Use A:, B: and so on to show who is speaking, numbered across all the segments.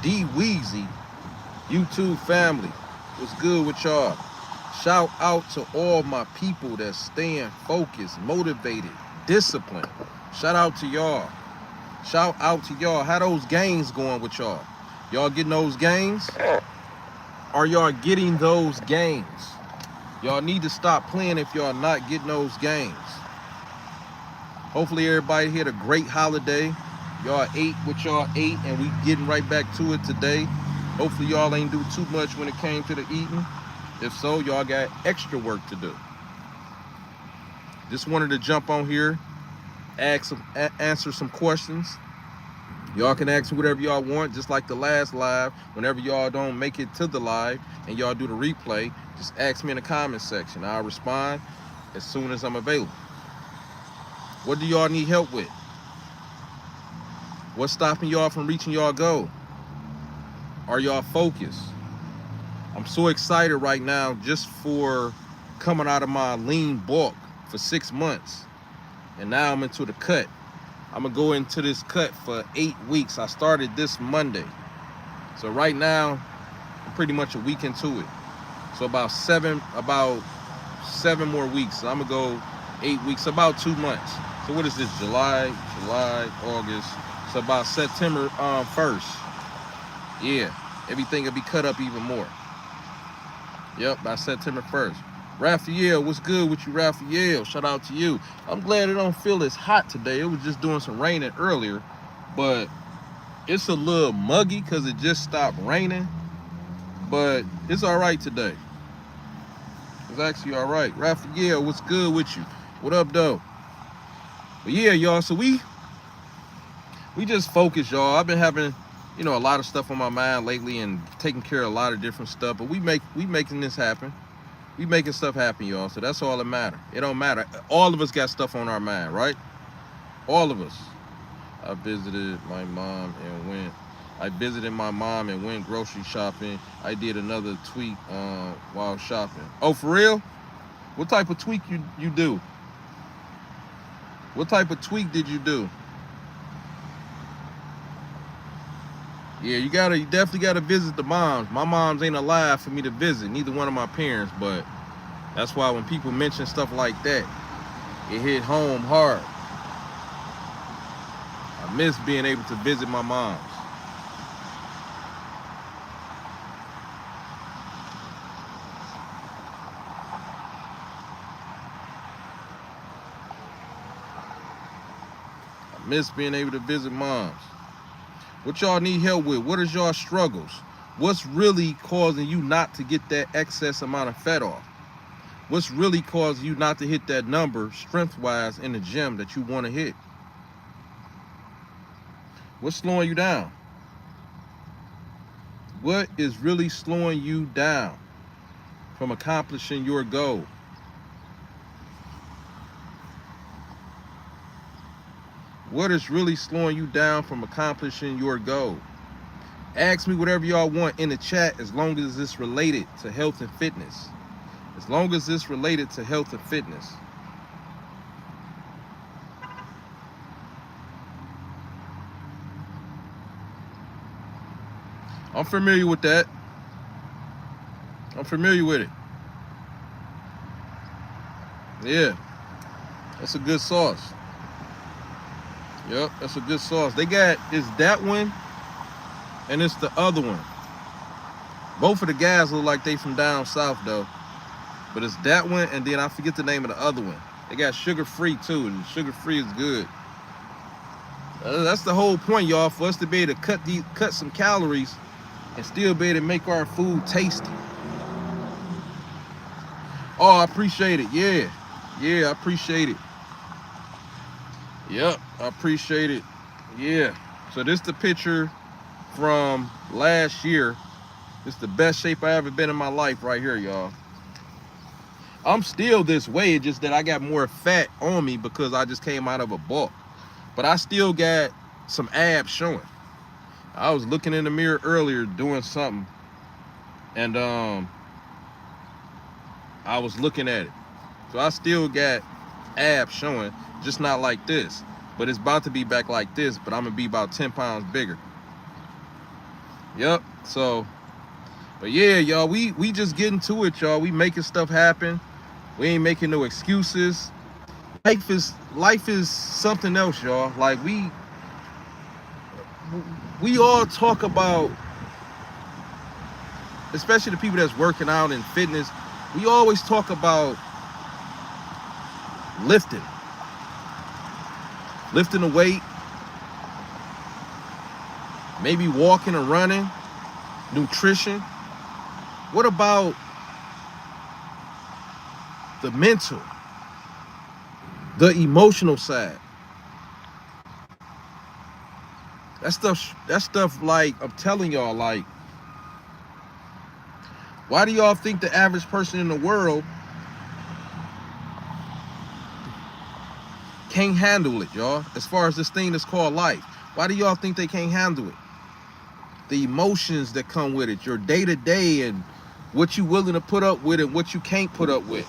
A: D Weezy, YouTube family, what's good with y'all? Shout out to all my people that's staying focused, motivated, disciplined. Shout out to y'all. Shout out to y'all. How those games going with y'all? Y'all getting those games? Are y'all getting those games? Y'all need to stop playing if y'all not getting those games. Hopefully everybody had a great holiday. Y'all ate what y'all ate, and we getting right back to it today. Hopefully y'all ain't do too much when it came to the eating. If so, y'all got extra work to do. Just wanted to jump on here, answer some questions. Y'all can ask me whatever y'all want, just like the last live. Whenever y'all don't make it to the live and y'all do the replay, just ask me in the comment section. I'll respond as soon as I'm available. What do y'all need help with? What's stopping y'all from reaching y'all goal? Are y'all focused? I'm so excited right now just for coming out of my lean bulk for 6 months. And now I'm into the cut. I'm gonna go into this cut for 8 weeks. I started this Monday. So right now, I'm pretty much a week into it. So about seven more weeks. So I'm gonna go 8 weeks, about 2 months. So what is this, July, August. So about September 1st. Yeah, everything will be cut up even more. Yep, by September 1st. Raphael, what's good with you, Raphael? Shout out to you. I'm glad it don't feel as hot today. It was just doing some raining earlier, but it's a little muggy because it just stopped raining, but it's all right today. It's actually all right. Raphael, what's good with you? What up, though? But yeah, y'all, so we just focus, y'all. I've been having, a lot of stuff on my mind lately and taking care of a lot of different stuff, but we making this happen. We making stuff happen, y'all, so that's all that matter. It don't matter. All of us got stuff on our mind, right? All of us. I visited my mom and went grocery shopping. I did another tweak while shopping. Oh, for real? What type of tweak you do? What type of tweak did you do? Yeah, you definitely gotta visit the moms. My moms ain't alive for me to visit, neither one of my parents, but that's why when people mention stuff like that, it hit home hard. I miss being able to visit my moms. I miss being able to visit moms. What y'all need help with? What is y'all struggles? What's really causing you not to get that excess amount of fat off? What's really causing you not to hit that number strength-wise in the gym that you want to hit? What's slowing you down? What is really slowing you down from accomplishing your goal? What is really slowing you down from accomplishing your goal? Ask me whatever y'all want in the chat as long as it's related to health and fitness. As long as it's related to health and fitness. I'm familiar with that. I'm familiar with it. Yeah, that's a good sauce. Yep, that's a good sauce. It's that one and it's the other one. Both of the guys look like they from down south though. But it's that one and then I forget the name of the other one. They got sugar-free too, and sugar-free is good. That's the whole point, y'all, for us to be able to cut some calories and still be able to make our food tasty. Oh, I appreciate it. Yeah, I appreciate it. Yep, I appreciate it. Yeah. So this the picture from last year. This is the best shape I ever been in my life right here, y'all. I'm still this way, just that I got more fat on me because I just came out of a bulk. But I still got some abs showing. I was looking in the mirror earlier doing something, and I was looking at it. So I still got abs showing, just not like this. But it's about to be back like this, but I'm gonna be about 10 pounds bigger. Yep. So, but yeah, y'all, we just getting to it, y'all. We making stuff happen. We ain't making no excuses. Life is something else, y'all. Like we all talk about, especially the people that's working out in fitness, we always talk about lifting the weight, maybe walking or running, nutrition. What about the mental, the emotional side? That stuff, like, I'm telling y'all, like, why do y'all think the average person in the world can't handle it, y'all? As far as this thing that's called life, why do y'all think they can't handle it? The emotions that come with it, your day-to-day, and what you willing to put up with and what you can't put up with.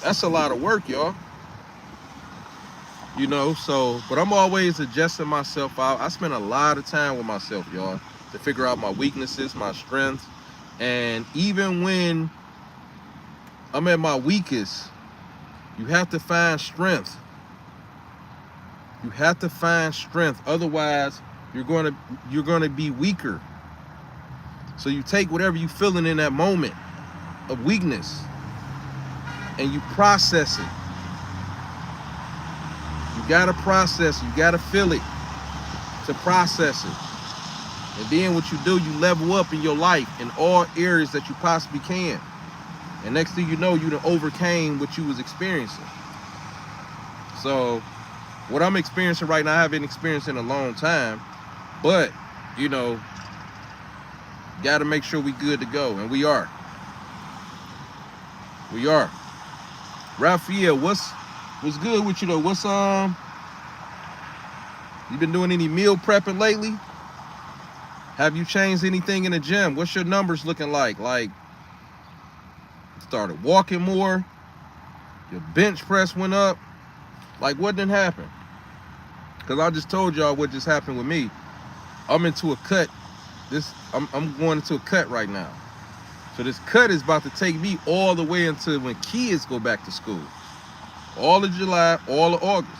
A: That's a lot of work, y'all. You know, so, but I'm always adjusting myself out. I spend a lot of time with myself, y'all, to figure out my weaknesses, my strengths. And even when I'm at my weakest, you have to find strength. You have to find strength. Otherwise, you're gonna be weaker. So you take whatever you feeling in that moment of weakness and you process it. You gotta process it. You gotta feel it to process it. And then what you do, you level up in your life in all areas that you possibly can. And next thing you know, you done overcame what you was experiencing. So what I'm experiencing right now, I haven't experienced in a long time. But, you know, got to make sure we good to go. And we are. We are. Raphael, what's good with you, though? What's, you been doing any meal prepping lately? Have you changed anything in the gym? What's your numbers looking like? Like, started walking more? Your bench press went up? Like, what didn't happen? Because I just told y'all what just happened with me. I'm into a cut. I'm going into a cut right now. So this cut is about to take me all the way into when kids go back to school. All of July, all of August.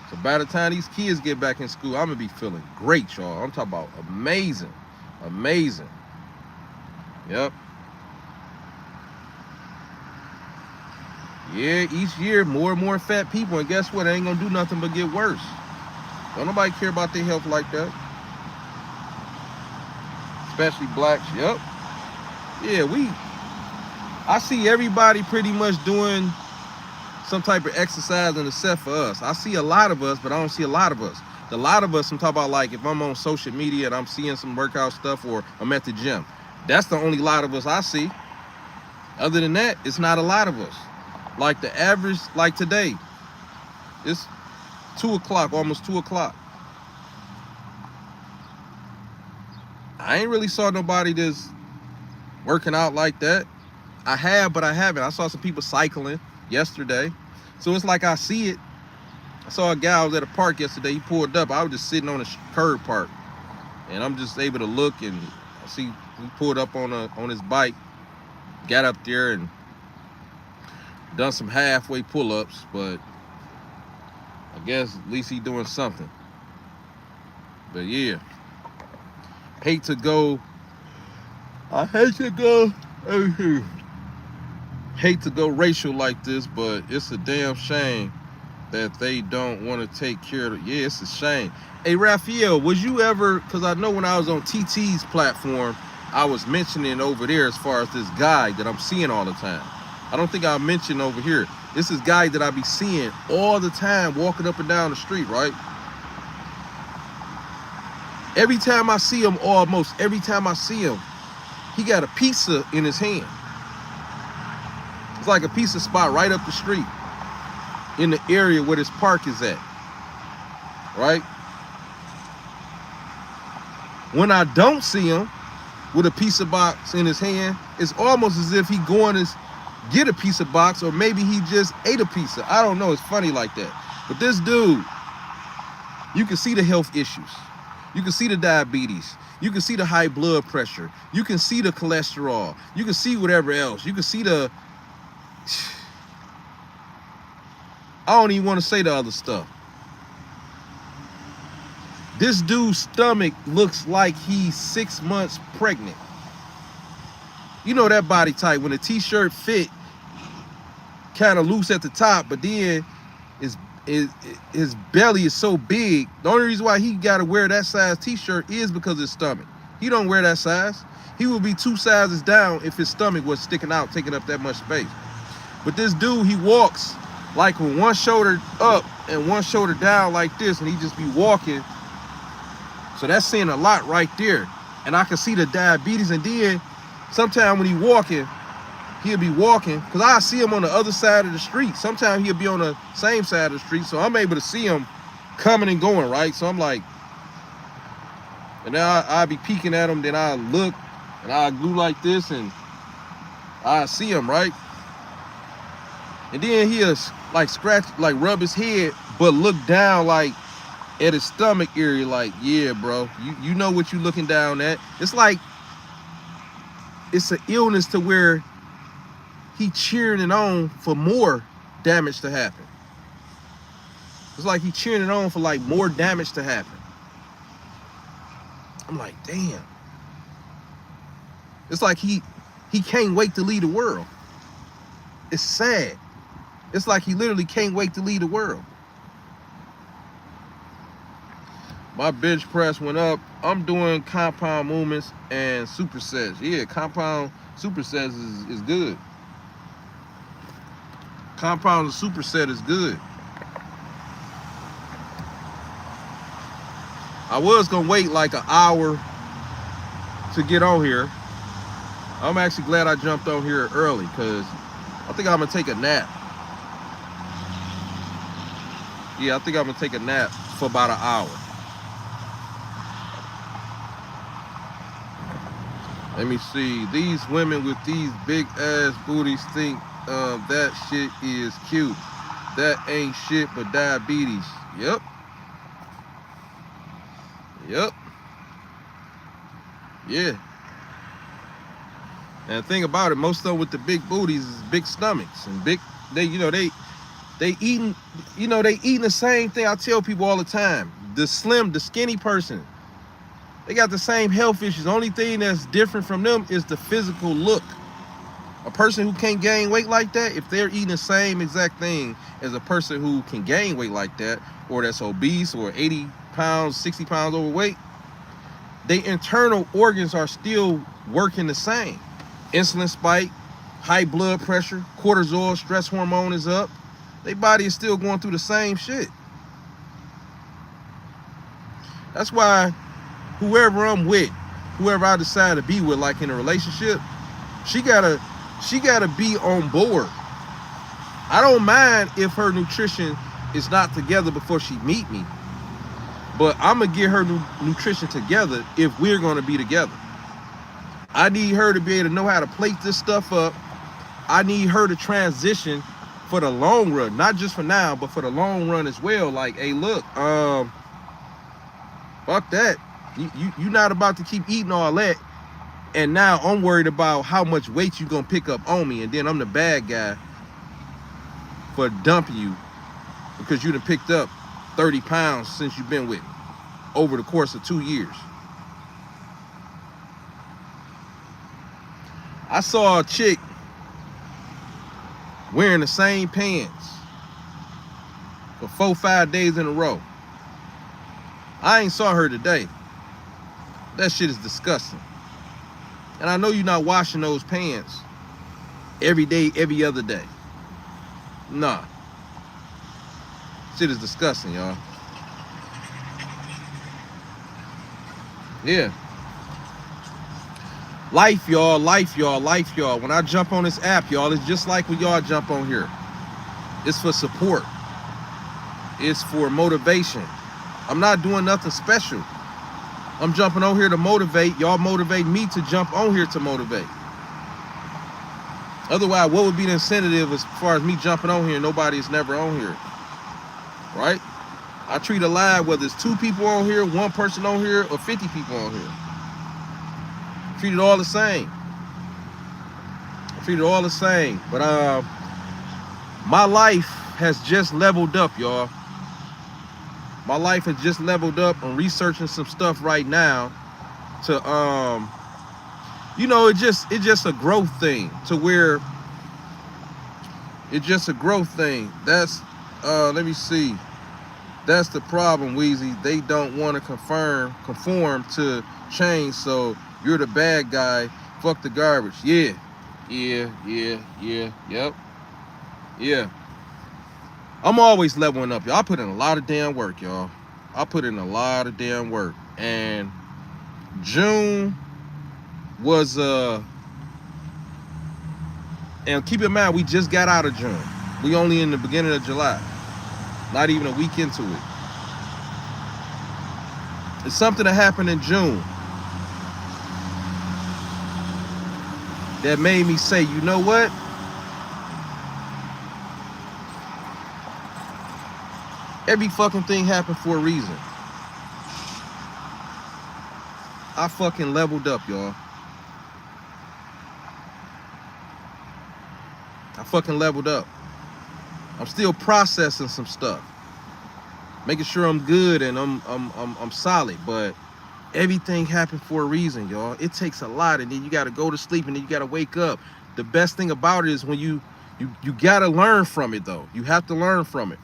A: So by the time these kids get back in school, I'm going to be feeling great, y'all. I'm talking about amazing. Amazing. Yep. Yeah, each year, more and more fat people. And guess what? They ain't going to do nothing but get worse. Don't nobody care about their health like that. Especially blacks. Yep. Yeah, I see everybody pretty much doing some type of exercise except for us. I see a lot of us, but I don't see a lot of us. The lot of us, I'm talking about, like, if I'm on social media and I'm seeing some workout stuff or I'm at the gym, that's the only lot of us I see. Other than that, it's not a lot of us. Like the average, like today, it's 2 o'clock, almost 2 o'clock. I ain't really saw nobody that's working out like that. I have, but I haven't. I saw some people cycling yesterday. So it's like I see it. I saw a guy, I was at a park yesterday, he pulled up. I was just sitting on a curb park. And I'm just able to look and see he pulled up on his bike, got up there and done some halfway pull-ups, but I guess at least he doing something. But yeah. I hate to go racial like this, but it's a damn shame that they don't want to take care of it. Yeah, it's a shame. Hey, Raphael, was you ever, because I know when I was on TT's platform, I was mentioning over there as far as this guy that I'm seeing all the time. I don't think I mentioned over here. This is guy that I be seeing all the time walking up and down the street, right? Every time I see him, almost every time I see him, he got a pizza in his hand. It's like a pizza spot right up the street in the area where this park is at, right? When I don't see him with a pizza box in his hand, it's almost as if he going to get a pizza box, or maybe he just ate a pizza. I don't know. It's funny like that. But this dude, you can see the health issues. You can see the diabetes. You can see the high blood pressure. You can see the cholesterol. You can see whatever else. You can see the... I don't even want to say the other stuff. This dude's stomach looks like he's 6 months pregnant. You know that body type when the t-shirt fit kind of loose at the top, but then his belly is so big. The only reason why he got to wear that size t-shirt is because of his stomach. He don't wear that size. He would be 2 sizes down if his stomach was sticking out, taking up that much space. But this dude, he walks like with one shoulder up and one shoulder down like this, and he just be walking. So that's saying a lot right there. And I can see the diabetes. And then sometimes when he walking, he'll be walking, because I see him on the other side of the street. Sometimes he'll be on the same side of the street, so I'm able to see him coming and going, right? So I'm like, and then I'll be peeking at him, then I look, and I do like this, and I see him, right? And then he'll like scratch, like rub his head, but look down like at his stomach area, like, yeah, bro, you know what you looking down at. It's like, it's an illness to where he cheering it on for more damage to happen. It's like he cheering it on for like more damage to happen. I'm like, damn. It's like he can't wait to leave the world. It's sad. It's like he literally can't wait to leave the world. My bench press went up. I'm doing compound movements and supersets. Yeah, compound supersets is good. Compound superset is good. I was gonna wait like an hour to get on here. I'm actually glad I jumped on here early, because I think I'm gonna take a nap. Yeah, I think I'm gonna take a nap for about an hour. Let me see. These women with these big ass booties think that shit is cute. That ain't shit but diabetes. Yep. Yep. Yeah. And the thing about it, most of them with the big booties is big stomachs and big. They eating. They eating the same thing. I tell people all the time. The skinny person. They got the same health issues. The only thing that's different from them is the physical look. A person who can't gain weight like that, if they're eating the same exact thing as a person who can gain weight like that, or that's obese or 80 pounds, 60 pounds overweight, their internal organs are still working the same. Insulin spike, high blood pressure, cortisol, stress hormone is up. Their body is still going through the same shit. That's why whoever I'm with, whoever I decide to be with, like in a relationship, she gotta be on board. I don't mind if her nutrition is not together before she meet me, but I'm gonna get her nutrition together if we're gonna be together. I need her to be able to know how to plate this stuff up. I need her to transition for the long run, not just for now, but for the long run as well. Like, hey, look, fuck that. You're not about to keep eating all that, and now I'm worried about how much weight you're gonna pick up on me, and then I'm the bad guy for dumping you because you done picked up 30 pounds since you've been with me over the course of 2 years. I saw a chick wearing the same pants for 4-5 days in a row. I ain't saw her today. That shit is disgusting. And I know you're not washing those pants every day, every other day. Nah. Shit is disgusting, y'all. Yeah. Life, y'all, life, y'all, life, y'all. When I jump on this app, y'all, it's just like when y'all jump on here. It's for support. It's for motivation. I'm not doing nothing special. I'm jumping on here to motivate. Y'all motivate me to jump on here to motivate. Otherwise, what would be the incentive as far as me jumping on here? Nobody is never on here. Right? I treat a live whether it's 2 people on here, 1 person on here, or 50 people on here. Treated all the same. Treated all the same. But my life has just leveled up, y'all. My life has just leveled up. I'm researching some stuff right now to you know, it's just a growth thing, to where it's just a growth thing. That's let me see. That's the problem, Weezy. They don't want to conform to change, so you're the bad guy. Fuck the garbage. Yeah. Yep. Yeah. I'm always leveling up, y'all. I put in a lot of damn work, y'all. I put in a lot of damn work. And June was and keep in mind, we just got out of June. We only in the beginning of July. Not even a week into it. It's something that happened in June that made me say, you know what? Every fucking thing happened for a reason. I fucking leveled up, y'all. I fucking leveled up. I'm still processing some stuff, making sure I'm good and I'm solid, but everything happened for a reason, y'all. It takes a lot, and then you got to go to sleep, and then you got to wake up. The best thing about it is when you got to learn from it, though. You have to learn from it.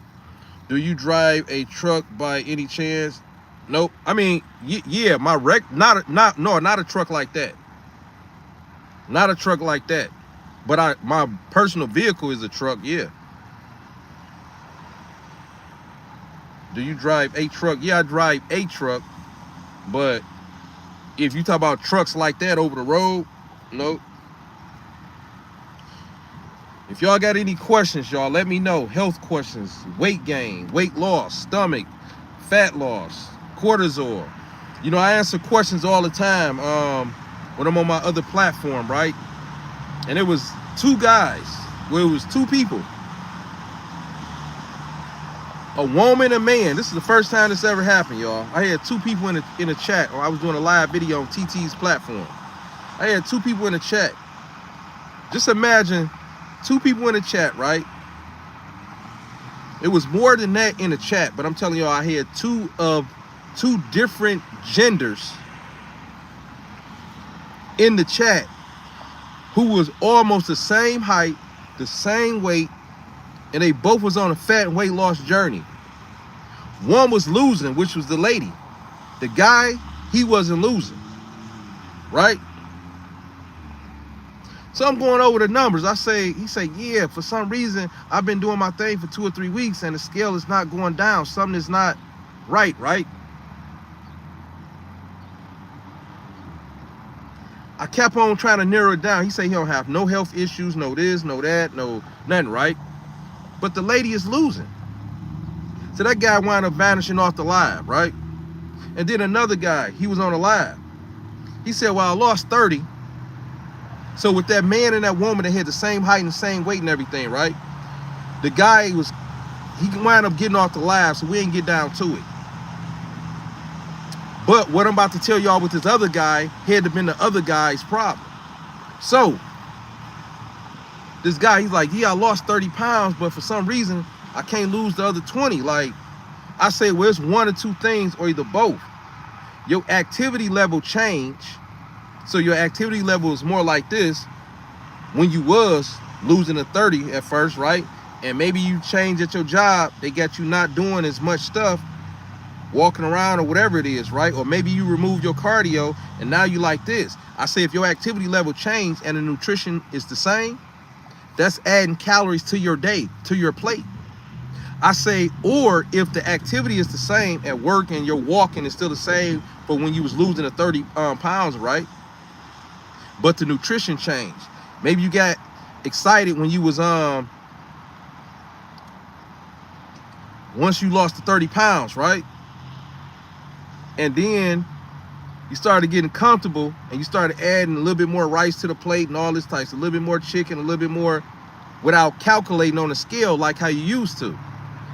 A: Do you drive a truck by any chance? Nope. I mean, yeah, my not a truck like that. Not a truck like that. But my personal vehicle is a truck, yeah. Do you drive a truck? Yeah, I drive a truck. But if you talk about trucks like that over the road, nope. If y'all got any questions, y'all, let me know. Health questions, weight gain, weight loss, stomach, fat loss, cortisol. You know, I answer questions all the time when I'm on my other platform, right? And it was two guys. Well, it was two people. A woman and a man. This is the first time this ever happened, y'all. I had two people in a chat. I was doing a live video on TT's platform. I had two people in a chat. Just imagine two people in a chat, right? It was more than that in the chat, but I'm telling y'all, I had two different genders in the chat who was almost the same height, the same weight, and they both was on a fat and weight loss journey. One was losing, which was the lady. The guy, he wasn't losing, right? So I'm going over the numbers. He said, yeah, for some reason, I've been doing my thing for 2 or 3 weeks and the scale is not going down. Something is not right? I kept on trying to narrow it down. He said he don't have no health issues, no this, no that, no nothing, right? But the lady is losing. So that guy wound up vanishing off the live, right? And then another guy, he was on the live. He said, well, I lost 30. So with that man and that woman that had the same height and the same weight and everything, right? The guy he wound up getting off the live, so we didn't get down to it. But what I'm about to tell y'all with this other guy had to been the other guy's problem. So this guy, he's like, yeah, I lost 30 pounds, but for some reason, I can't lose the other 20. Like, I say, well, it's one or two things or either both. Your activity level change. So your activity level is more like this when you was losing the 30 at first, right? And maybe you change at your job. They got you not doing as much stuff, walking around or whatever it is, right? Or maybe you remove your cardio and now you like this. I say if your activity level change and the nutrition is the same, that's adding calories to your day, to your plate. I say, or if the activity is the same at work and your walking is still the same for when you was losing the 30 pounds, right? But the nutrition changed. Maybe you got excited when you was once you lost the 30 pounds, right? And then you started getting comfortable and you started adding a little bit more rice to the plate and all this types, a little bit more chicken, a little bit more without calculating on the scale like how you used to.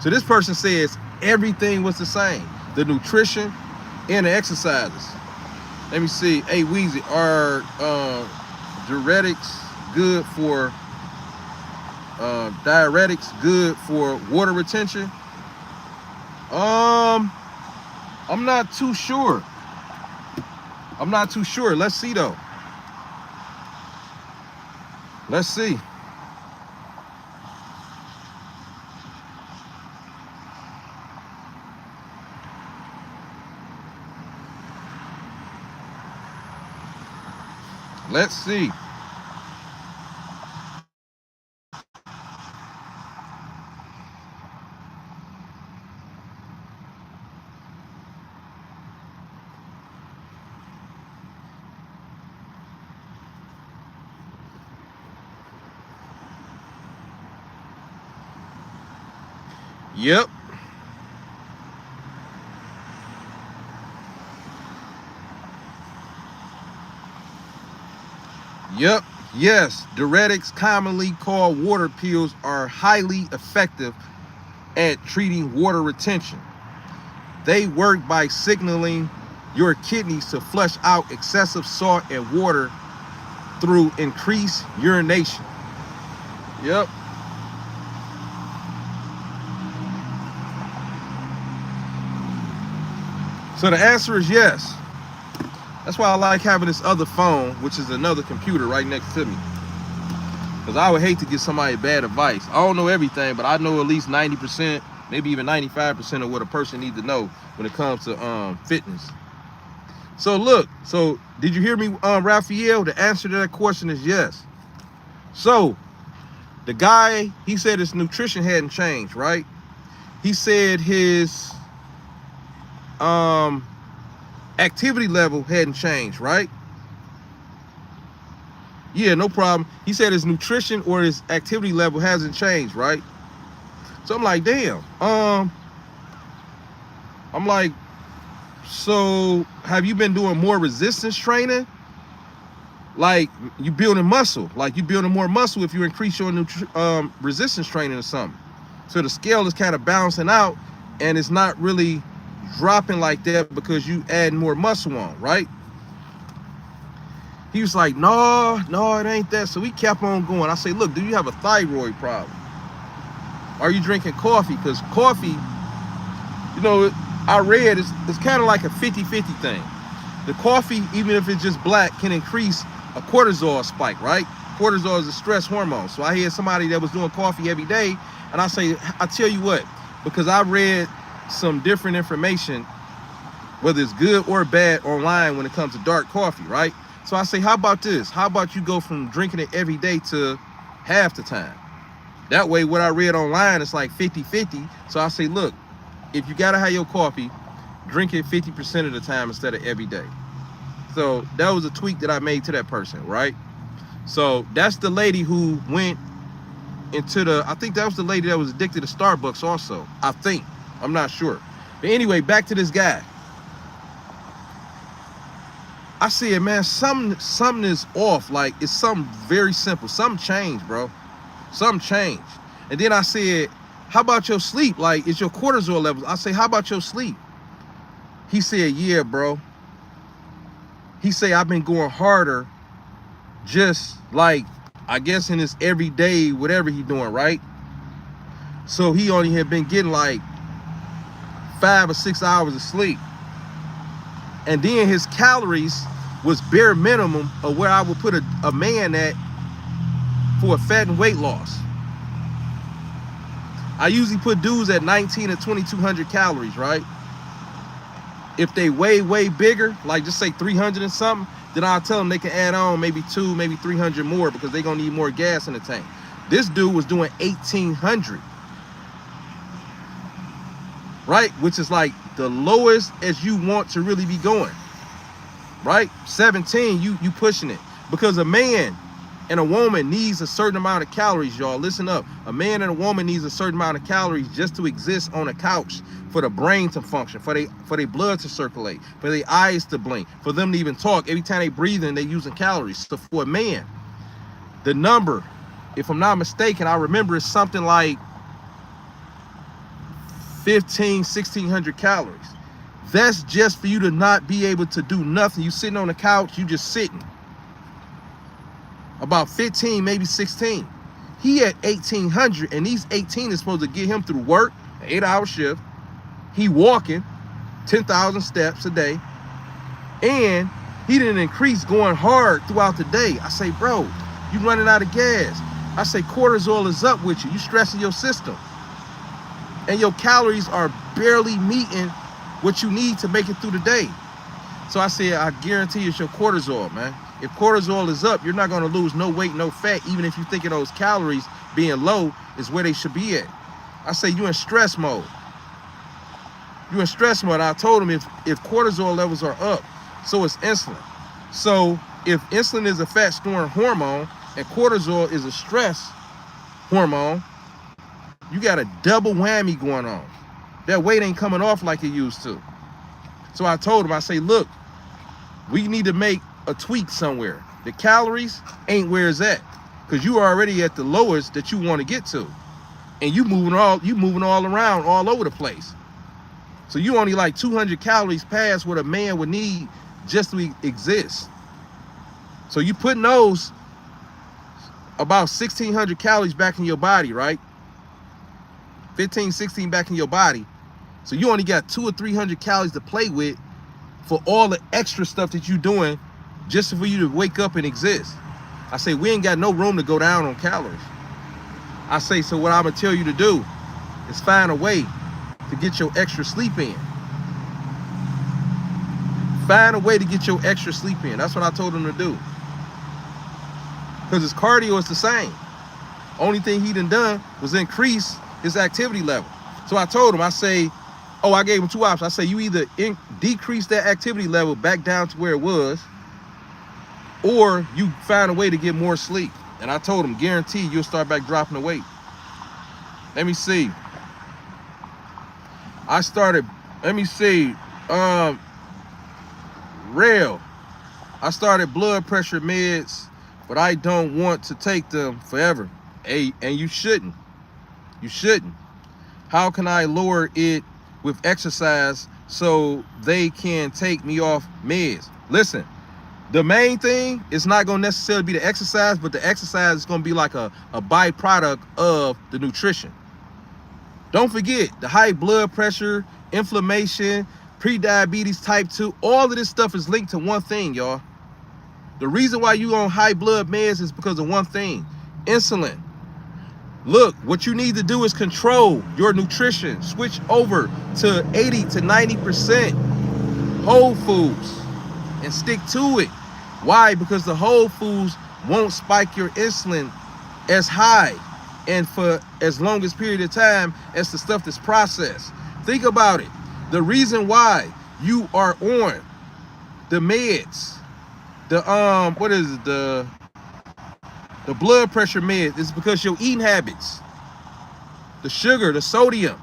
A: So this person says everything was the same, the nutrition and the exercises. Let me see. Hey, Weezy, are diuretics good for good for water retention? I'm not too sure. Let's see though. Let's see. Let's see. Yep. Yep. Yes. Diuretics, commonly called water pills, are highly effective at treating water retention. They work by signaling your kidneys to flush out excessive salt and water through increased urination. Yep. So the answer is yes. That's why I like having this other phone, which is another computer right next to me. Because I would hate to give somebody bad advice. I don't know everything, but I know at least 90%, maybe even 95% of what a person needs to know when it comes to fitness. So look, did you hear me, Raphael? The answer to that question is yes. So the guy, he said his nutrition hadn't changed, right? He said his activity level hadn't changed, right? Yeah, no problem. He said his nutrition or his activity level hasn't changed, right? So I'm like, damn. I'm like, so have you been doing more resistance training? Like you building muscle, like you building more muscle if you increase your resistance training or something. So the scale is kind of balancing out and it's not really dropping like that because you add more muscle on, right? He was like, no, it ain't that. So we kept on going. I say, look, do you have a thyroid problem? Are you drinking coffee? Because coffee, you know, I read it's kind of like a 50-50 thing. The coffee, even if it's just black, can increase a cortisol spike, right? Cortisol is a stress hormone. So I hear somebody that was doing coffee every day, and I say, I tell you what, because I read some different information, whether it's good or bad online when it comes to dark coffee, right? So I say, how about this? How about you go from drinking it every day to half the time? That way, what I read online, it's like 50-50. So I say, look, if you gotta have your coffee, drink it 50% of the time instead of every day. So that was a tweak that I made to that person, right? So that's the lady who went into I think that was the lady that was addicted to Starbucks also. I think. I'm not sure. But anyway, back to this guy. I said, man, something is off. Like, it's something very simple. Something changed, bro. Something changed. And then I said, how about your sleep? Like, is your cortisol levels? I say, how about your sleep? He said, yeah, bro. He said, I've been going harder, just like, I guess in his everyday, whatever he doing, right? So he only had been getting like 5 or 6 hours of sleep. And then his calories was bare minimum of where I would put a man at for a fat and weight loss. I usually put dudes at 19 or 2200 calories, right? If they way bigger, like just say 300 and something, then I'll tell them they can add on maybe 200, maybe 300 more because they're gonna need more gas in the tank. This dude was doing 1800, right? Which is like the lowest as you want to really be going, right? 17, you pushing it, because a man and a woman needs a certain amount of calories, y'all. Listen up. A man and a woman needs a certain amount of calories just to exist on a couch, for the brain to function, for their blood to circulate, for their eyes to blink, for them to even talk. Every time they breathe in, they using calories. So for a man, the number, if I'm not mistaken, I remember it's something like 1600 calories. That's just for you to not be able to do nothing. You sitting on the couch, you just sitting. About 15, maybe 16. He at 1,800, and these 18 is supposed to get him through work, an 8-hour shift. He walking 10,000 steps a day, and he didn't increase going hard throughout the day. I say, bro, you running out of gas. I say, cortisol is up with you. You stressing your system, and your calories are barely meeting what you need to make it through the day. So I said, I guarantee it's your cortisol, man. If cortisol is up, you're not going to lose no weight, no fat, even if you think of those calories being low is where they should be at. I say, you in stress mode. You in stress mode. I told him if cortisol levels are up, so is insulin. So if insulin is a fat storing hormone and cortisol is a stress hormone, you got a double whammy going on. That weight ain't coming off like it used to. So I told him, I say, look, we need to make a tweak somewhere. The calories ain't where it's at, because you are already at the lowest that you want to get to, and you moving all around all over the place. So you only like 200 calories past what a man would need just to exist. So you putting those about 1,600 calories back in your body, right? 15, 16 back in your body. So you only got 200 or 300 calories to play with for all the extra stuff that you're doing just for you to wake up and exist. I say, we ain't got no room to go down on calories. I say, so what I'm gonna tell you to do is find a way to get your extra sleep in. Find a way to get your extra sleep in. That's what I told him to do. Because his cardio is the same. Only thing he done was increase his activity level. So I told him, I say, oh, I gave him two options. I say, you either decrease that activity level back down to where it was, or you find a way to get more sleep. And I told him, guarantee you'll start back dropping the weight. Let me see. Rail. I started blood pressure meds, but I don't want to take them forever. Hey, and you shouldn't. You shouldn't. How can I lower it with exercise so they can take me off meds? Listen, the main thing is not going to necessarily be the exercise, but the exercise is going to be like a byproduct of the nutrition. Don't forget, the high blood pressure, inflammation, pre-diabetes type 2, all of this stuff is linked to one thing, y'all. The reason why you on high blood meds is because of one thing: insulin. Look, what you need to do is control your nutrition. Switch over to 80 to 90% whole foods and stick to it. Why? Because the whole foods won't spike your insulin as high and for as long as period of time as the stuff that's processed. Think about it. The reason why you are on the meds, the blood pressure meds, is because your eating habits, the sugar, the sodium,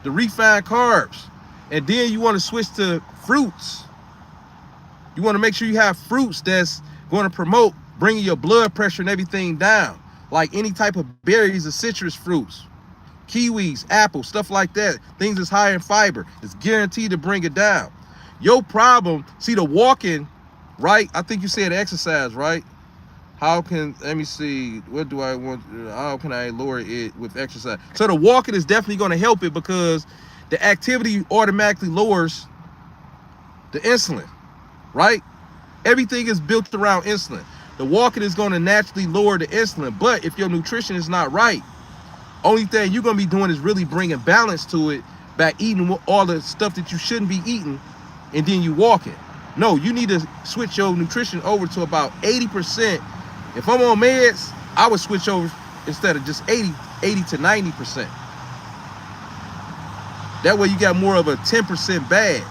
A: the refined carbs, and then you want to switch to fruits. You want to make sure you have fruits that's going to promote bringing your blood pressure and everything down, like any type of berries or citrus fruits, kiwis, apples, stuff like that. Things that's high in fiber. It's guaranteed to bring it down. Your problem, see, the walking, right? I think you said exercise, right? How can, let me see, what do I want, how can I lower it with exercise? So the walking is definitely going to help it, because the activity automatically lowers the insulin, right? Everything is built around insulin. The walking is going to naturally lower the insulin, but if your nutrition is not right, only thing you're going to be doing is really bringing balance to it by eating all the stuff that you shouldn't be eating, and then you walking. No, you need to switch your nutrition over to about 80%. If I'm on meds, I would switch over instead of just 80 to 90%. That way you got more of a 10% bad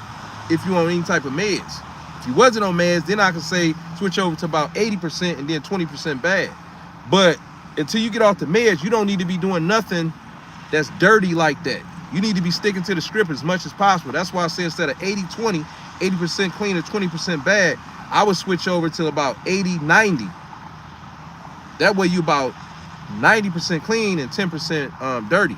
A: if you on any type of meds. If you wasn't on meds, then I could say switch over to about 80% and then 20% bad. But until you get off the meds, you don't need to be doing nothing that's dirty like that. You need to be sticking to the script as much as possible. That's why I say instead of 80-20, 80% clean and 20% bad, I would switch over to about 80-90. That way you about 90% clean and 10% dirty.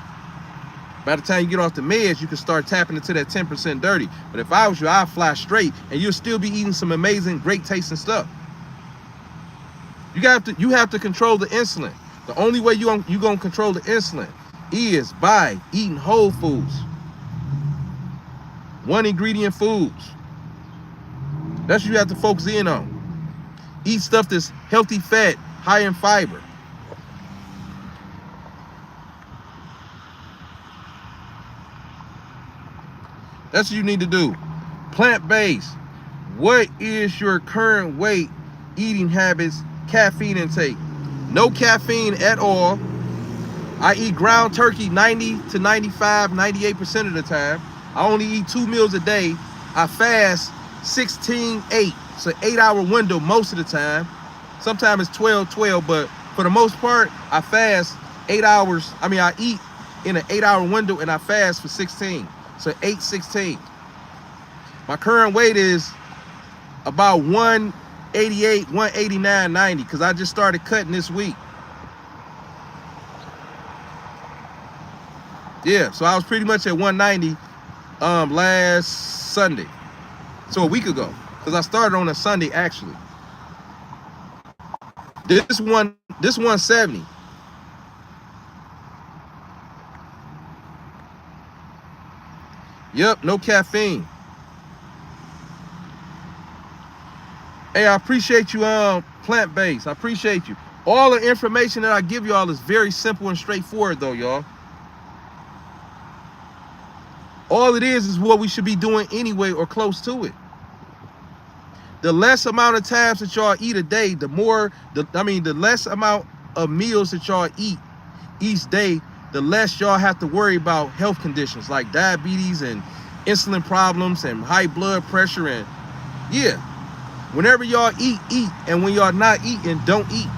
A: By the time you get off the meds, you can start tapping into that 10% dirty. But if I was you, I'd fly straight, and you'll still be eating some amazing, great tasting stuff. You have to control the insulin. The only way you gonna control the insulin is by eating whole foods, one ingredient foods. That's what you have to focus in on. Eat stuff that's healthy fat, high in fiber. That's what you need to do. Plant-based. What is your current weight, eating habits, caffeine intake? No caffeine at all. I eat ground turkey 90 to 95, 98% of the time. I only eat 2 meals a day. I fast 16-8. It's an 8-hour window most of the time. Sometimes it's 12-12, but for the most part, I fast 8 hours. I mean, I eat in an 8-hour window and I fast for 16. So 8-16. My current weight is about 188, 189, 90, because I just started cutting this week. Yeah, so I was pretty much at 190 last Sunday. So a week ago, because I started on a Sunday actually. This 170. Yep, no caffeine. Hey, I appreciate you, plant-based. I appreciate you. All the information that I give y'all is very simple and straightforward though, y'all. All it is what we should be doing anyway or close to it. The less amount of times that y'all eat a day, the less amount of meals that y'all eat each day, the less y'all have to worry about health conditions like diabetes and insulin problems and high blood pressure. And yeah, whenever y'all eat, and when y'all not eating, don't eat.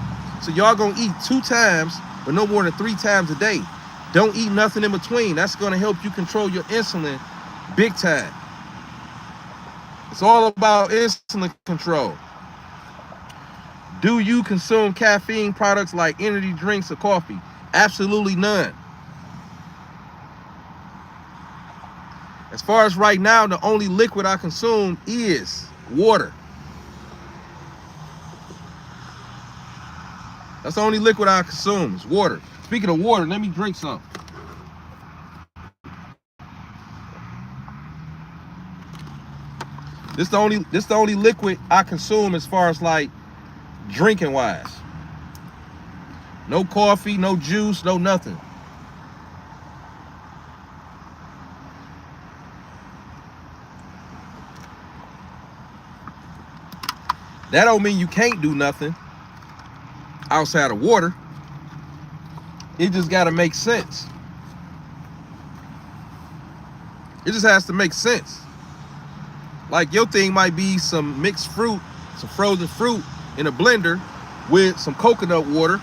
A: So y'all gonna eat 2 times, but no more than 3 times a day. Don't eat nothing in between. That's gonna help you control your insulin big time. It's all about insulin control. Do you consume caffeine products like energy drinks or coffee? Absolutely none. As far as right now, the only liquid I consume is water. That's the only liquid I consume is water. Speaking of water, let me drink some. This the only liquid I consume as far as like drinking wise. No coffee, no juice, no nothing. That don't mean you can't do nothing outside of water. It just got to make sense. It just has to make sense. Like your thing might be some mixed fruit, some frozen fruit in a blender with some coconut water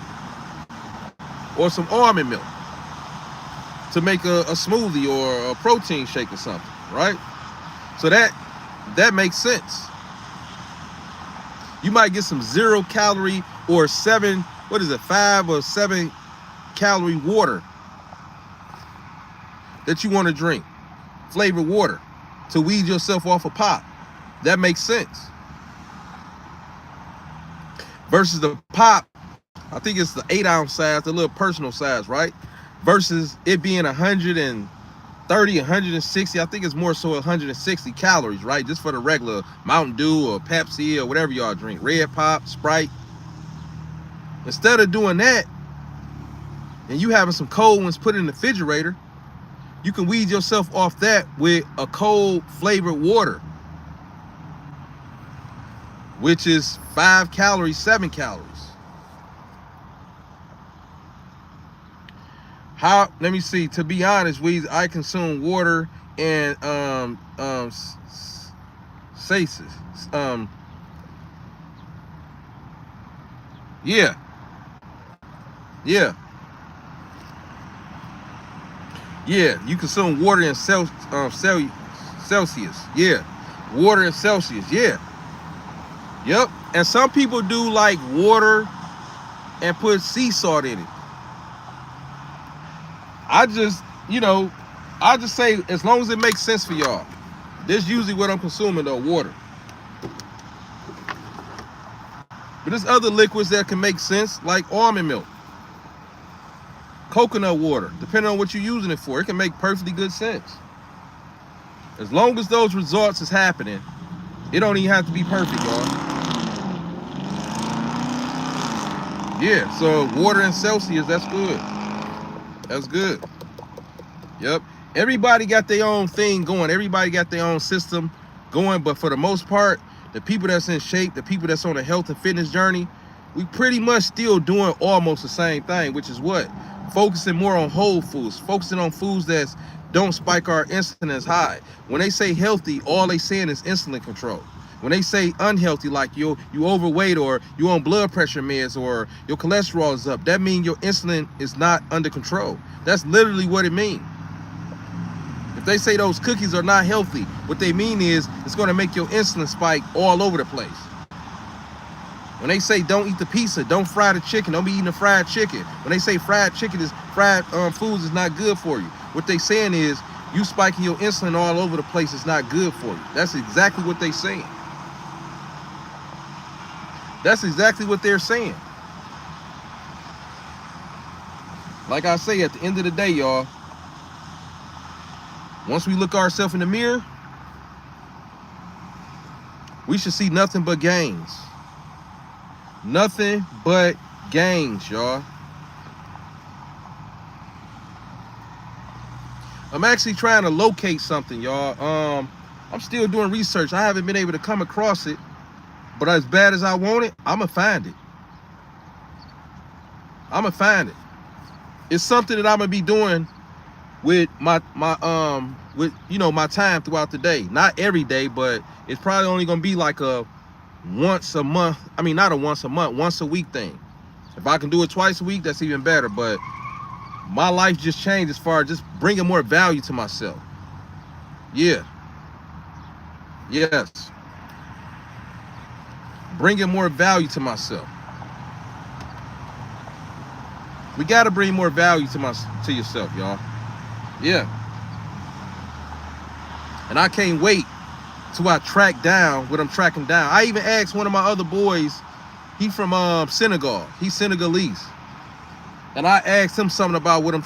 A: or some almond milk to make a smoothie or a protein shake or something, right? So that makes sense. You might get some 0 calorie or 5 or 7 calorie water that you want to drink, flavored water, to weed yourself off a pop. That makes sense. Versus the pop, I think it's the 8-ounce size, the little personal size, right? Versus it being 130, 160, I think it's more so 160 calories, right? Just for the regular Mountain Dew or Pepsi or whatever y'all drink, Red Pop, Sprite. Instead of doing that, and you having some cold ones put in the refrigerator, you can weed yourself off that with a cold flavored water, which is 5 calories, 7 calories. Let me see, to be honest, I consume water and saces. Yeah, you consume water in Celsius. Yeah, water in Celsius. Yeah. Yep. And some people do like water and put sea salt in it. I just, I just say as long as it makes sense for y'all. This is usually what I'm consuming though, water. But there's other liquids that can make sense, like almond milk, coconut water, depending on what you're using it for. It can make perfectly good sense. As long as those results is happening, it don't even have to be perfect, y'all. Yeah, so water and Celsius, that's good. That's good. Yep. Everybody got their own thing going. Everybody got their own system going. But for the most part, the people that's in shape, the people that's on a health and fitness journey, we pretty much still doing almost the same thing, which is what? Focusing more on whole foods, focusing on foods that don't spike our insulin as high. When they say healthy, all they saying is insulin control. When they say unhealthy, like you overweight or you on blood pressure meds or your cholesterol is up, that means your insulin is not under control. That's literally what it means. If they say those cookies are not healthy, what they mean is it's going to make your insulin spike all over the place. When they say don't eat the pizza, don't fry the chicken, don't be eating the fried chicken. When they say fried foods is not good for you, what they saying is you spiking your insulin all over the place is not good for you. That's exactly what they saying. That's exactly what they're saying. Like I say, at the end of the day, y'all, once we look ourselves in the mirror, we should see nothing but gains. Nothing but gains, y'all. I'm actually trying to locate something, y'all. I'm still doing research. I haven't been able to come across it, but as bad as I want it, I'ma find it. I'ma find it. It's something that I'm gonna be doing with my time throughout the day. Not every day, but it's probably only gonna be like a once a month. I mean, not a once a month, once a week thing. If I can do it twice a week, that's even better. But my life just changed as far as just bringing more value to myself. Yeah. Yes. Bringing more value to myself. We gotta bring more value to yourself, y'all. Yeah. And I can't wait till I track down what I'm tracking down. I even asked one of my other boys, he from Senegal. He's Senegalese. And I asked him something about what I'm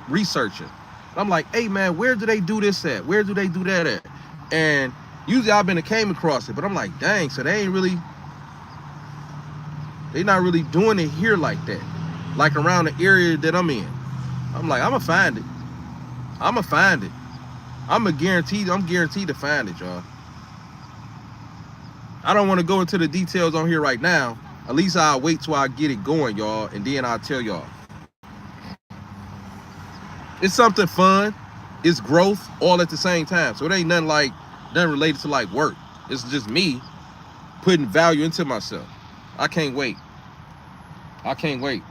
A: researching. And I'm like, hey man, where do they do this at? Where do they do that at? And usually I've been came across it, but I'm like, dang, so they not really doing it here like that. Like around the area that I'm in. I'm like, I'ma find it. I'm guaranteed to find it, y'all. I don't want to go into the details on here right now. At least I'll wait till I get it going, y'all, and then I'll tell y'all. It's something fun. It's growth all at the same time. So it ain't nothing related to like work. It's just me putting value into myself. I can't wait. I can't wait.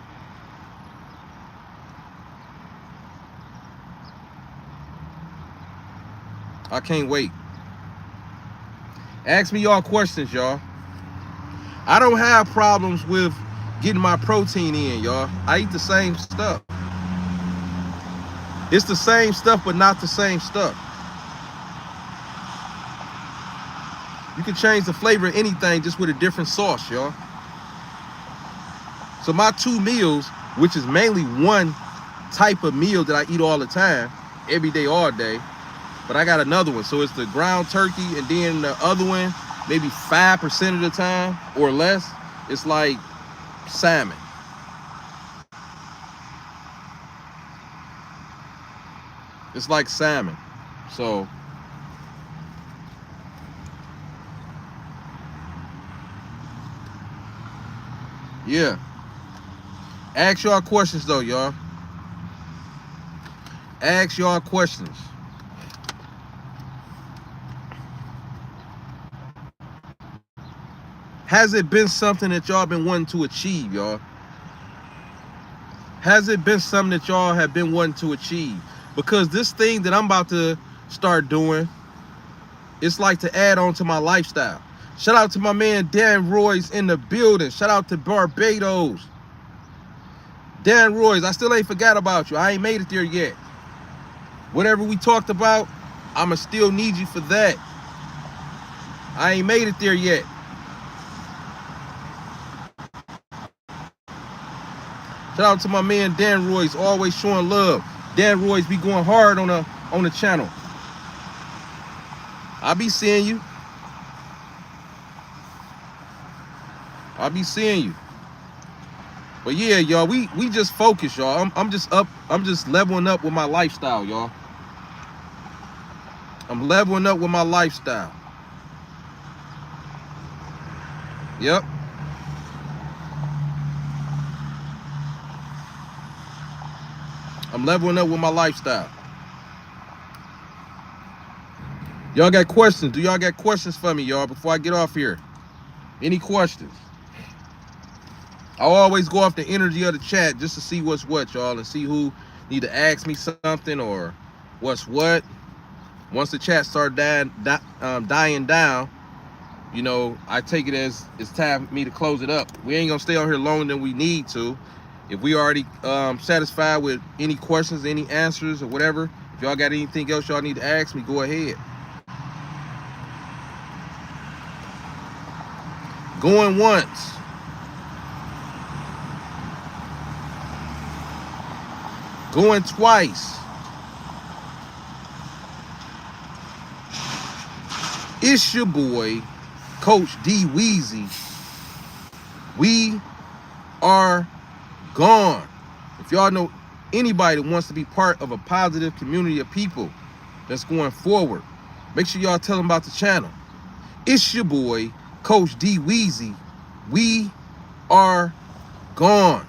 A: I can't wait. Ask me y'all questions, y'all. I don't have problems with getting my protein in, y'all. I eat the same stuff. It's the same stuff, but not the same stuff. You can change the flavor of anything just with a different sauce, y'all. So my 2 meals, which is mainly one type of meal that I eat all the time, every day, all day, but I got another one. So it's the ground turkey, and then the other one, maybe 5% of the time or less, it's like salmon. It's like salmon. So yeah. Ask y'all questions though, y'all. Ask y'all questions. Has it been something that y'all been wanting to achieve, y'all? Has it been something that y'all have been wanting to achieve? Because this thing that I'm about to start doing, it's like to add on to my lifestyle. Shout out to my man Dan Roy's in the building. Shout out to Barbados. Dan Roy's, I still ain't forgot about you. I ain't made it there yet. Whatever we talked about, I'ma still need you for that. I ain't made it there yet. Shout out to my man Dan Royce, always showing love. Dan Royce be going hard on the channel. I'll be seeing you. I'll be seeing you. But yeah, y'all, we just focus, y'all. I'm just leveling up with my lifestyle, y'all. I'm leveling up with my lifestyle. Yep. I'm leveling up with my lifestyle. Y'all got questions? Do y'all got questions for me, y'all, before I get off here? Any questions? I always go off the energy of the chat just to see what's what, y'all, and see who need to ask me something or what's what. Once the chat start dying down, you know, I take it as it's time for me to close it up. We ain't gonna stay on here longer than we need to. If we already satisfied with any questions, any answers, or whatever, if y'all got anything else y'all need to ask me, go ahead. Going once. Going twice. It's your boy, Coach D Weezy. We are gone. If y'all know anybody that wants to be part of a positive community of people that's going forward, make sure y'all tell them about the channel. It's your boy, Coach D Weezy. We are gone.